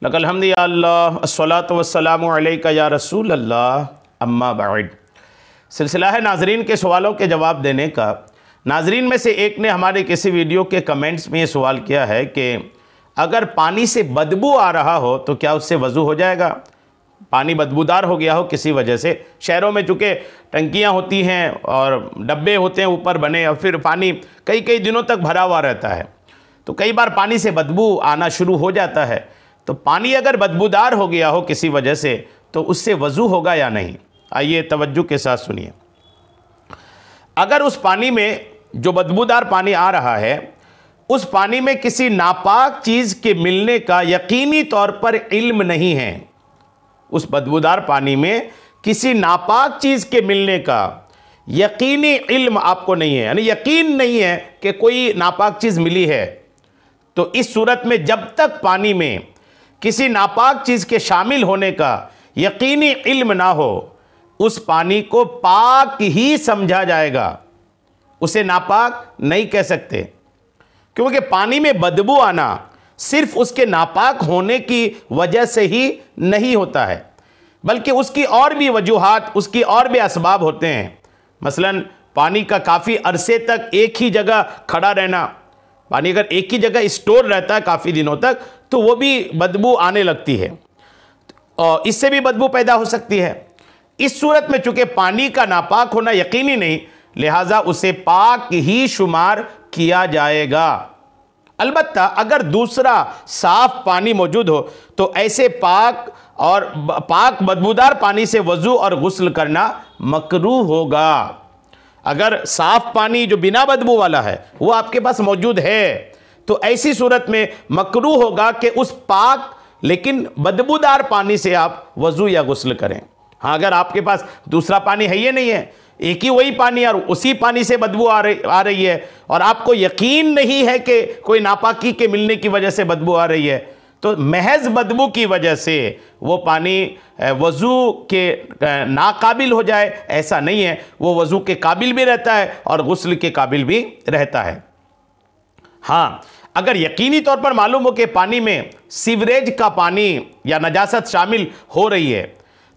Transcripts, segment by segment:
लकल हम्द या अल्लाह अस्सलातु वस्सलामु अलैका या रसूल अल्लाह अम्मा बाद। सिलसिला है नाजरीन के सवालों के जवाब देने का। नाजरीन में से एक ने हमारे किसी वीडियो के कमेंट्स में ये सवाल किया है कि अगर पानी से बदबू आ रहा हो तो क्या उससे वज़ू हो जाएगा। पानी बदबूदार हो गया हो किसी वजह से। शहरों में चूँकि टंकियाँ होती हैं और डब्बे होते हैं ऊपर बने, और फिर पानी कई कई दिनों तक भरा हुआ रहता है, तो कई बार पानी से बदबू आना शुरू हो जाता है। तो पानी अगर बदबूदार हो गया हो किसी वजह से तो उससे वज़ू होगा या नहीं। आइए तवज्जो के साथ सुनिए। अगर उस पानी में जो बदबूदार पानी आ रहा है, उस पानी में किसी नापाक चीज़ के मिलने का यकीनी तौर पर इल्म नहीं है, उस बदबूदार पानी में किसी नापाक चीज़ के मिलने का यकीनी इल्म आपको नहीं है, यानी यकीन नहीं है कि कोई नापाक चीज़ मिली है, तो इस सूरत में जब तक पानी में किसी नापाक चीज़ के शामिल होने का यकीनी इल्म ना हो, उस पानी को पाक ही समझा जाएगा, उसे नापाक नहीं कह सकते। क्योंकि पानी में बदबू आना सिर्फ उसके नापाक होने की वजह से ही नहीं होता है, बल्कि उसकी और भी वजूहात, उसकी और भी असबाब होते हैं। मसलन पानी का काफ़ी अरसे तक एक ही जगह खड़ा रहना, पानी अगर एक ही जगह स्टोर रहता है काफ़ी दिनों तक तो वो भी बदबू आने लगती है, और इससे भी बदबू पैदा हो सकती है। इस सूरत में चूँकि पानी का नापाक होना यकीनी नहीं, लिहाजा उसे पाक ही शुमार किया जाएगा। अलबत्ता अगर दूसरा साफ पानी मौजूद हो तो ऐसे पाक बदबूदार पानी से वज़ू और गुस्ल करना मकरूह होगा। अगर साफ पानी जो बिना बदबू वाला है वो आपके पास मौजूद है तो ऐसी सूरत में मकरूह होगा कि उस पाक लेकिन बदबूदार पानी से आप वज़ू या गुस्ल करें। हाँ, अगर आपके पास दूसरा पानी है ही नहीं है, एक ही वही पानी और उसी पानी से बदबू आ रही है, और आपको यकीन नहीं है कि कोई नापाकी के मिलने की वजह से बदबू आ रही है, तो महज बदबू की वजह से वो पानी वज़ू के नाकाबिल हो जाए, ऐसा नहीं है। वो वज़ू के काबिल भी रहता है और गुस्ल के काबिल भी रहता है। हाँ, अगर यकीनी तौर पर मालूम हो कि पानी में सीवरेज का पानी या नजासत शामिल हो रही है,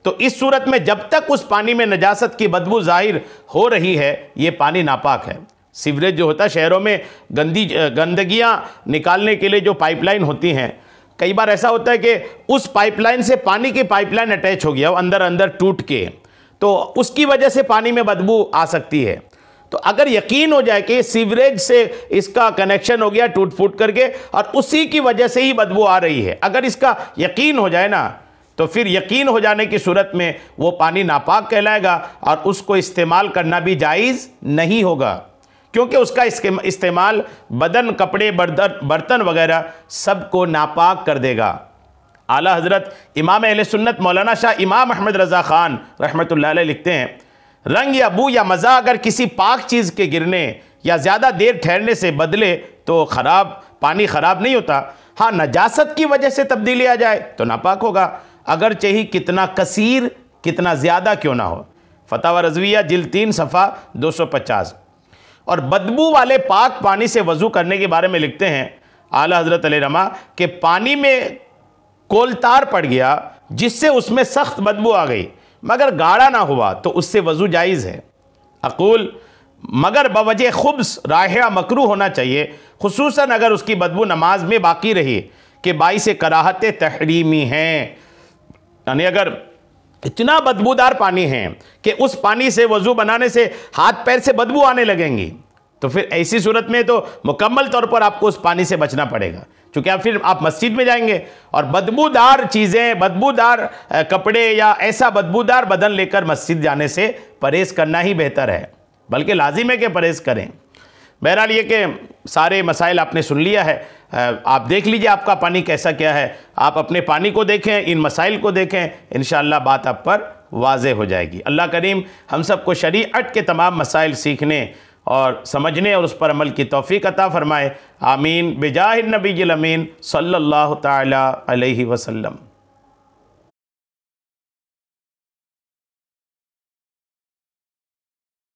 तो इस सूरत में जब तक उस पानी में नजासत की बदबू जाहिर हो रही है, ये पानी नापाक है। सीवरेज जो होता है, शहरों में गंदगियाँ निकालने के लिए जो पाइपलाइन होती हैं, कई बार ऐसा होता है कि उस पाइपलाइन से पानी की पाइपलाइन अटैच हो गया हो अंदर अंदर टूट के, तो उसकी वजह से पानी में बदबू आ सकती है। तो अगर यकीन हो जाए कि सीवरेज से इसका कनेक्शन हो गया टूट फूट करके और उसी की वजह से ही बदबू आ रही है, अगर इसका यकीन हो जाए ना, तो फिर यकीन हो जाने की सूरत में वो पानी नापाक कहलाएगा और उसको इस्तेमाल करना भी जायज़ नहीं होगा, क्योंकि उसका इस्तेमाल बदन, कपड़े, बर्तन वगैरह सबको नापाक कर देगा। आला हज़रत इमाम अहले सुन्नत मौलाना शाह इमाम अहमद रज़ा ख़ान रहमतुल्लाह अलैह लिखते हैं, रंग या बू या मज़ा अगर किसी पाक चीज़ के गिरने या ज़्यादा देर ठहरने से बदले तो पानी ख़राब नहीं होता। हाँ, नजासत की वजह से तब्दीली आ जाए तो नापाक होगा, अगर चाहिए कितना कसीर, कितना ज़्यादा क्यों ना हो। फतावा रज़विया जिल्द 3 सफ़ा 250। और बदबू वाले पाक पानी से वज़ू करने के बारे में लिखते हैं आला हज़रत अलैहिर्रमा कि पानी में कोलतार पड़ गया जिससे उसमें सख्त बदबू आ गई, मगर गाढ़ा ना हुआ तो उससे वज़ू जायज़ है। अक़ूल मगर बवजह खुब्स राहिया मकरूह होना चाहिए, खुसूसन अगर उसकी बदबू नमाज में बाकी रही कि बाइस कराहत तहरीमी हैं। यानी अगर इतना बदबूदार पानी है कि उस पानी से वज़ू बनाने से हाथ पैर से बदबू आने लगेंगी, तो फिर ऐसी सूरत में तो मुकम्मल तौर पर आपको उस पानी से बचना पड़ेगा, क्योंकि फिर आप मस्जिद में जाएंगे और बदबूदार चीज़ें, बदबूदार कपड़े या ऐसा बदबूदार बदन लेकर मस्जिद जाने से परहेज़ करना ही बेहतर है, बल्कि लाजिम है कि परहेज़ करें। बहरहाल ये कि सारे मसाइल आपने सुन लिया है, आप देख लीजिए आपका पानी कैसा क्या है, आप अपने पानी को देखें, इन मसाइल को देखें, इंशाअल्लाह बात आप पर वाज़े हो जाएगी। अल्लाह करीम हम सबको शरीअत के तमाम मसाइल सीखने और समझने और उस पर अमल की तौफ़ीक़ अता फ़रमाए। आमीन बिजाहिन नबील अमीन सल्लल्लाहु तआला अलैहि वसल्लम।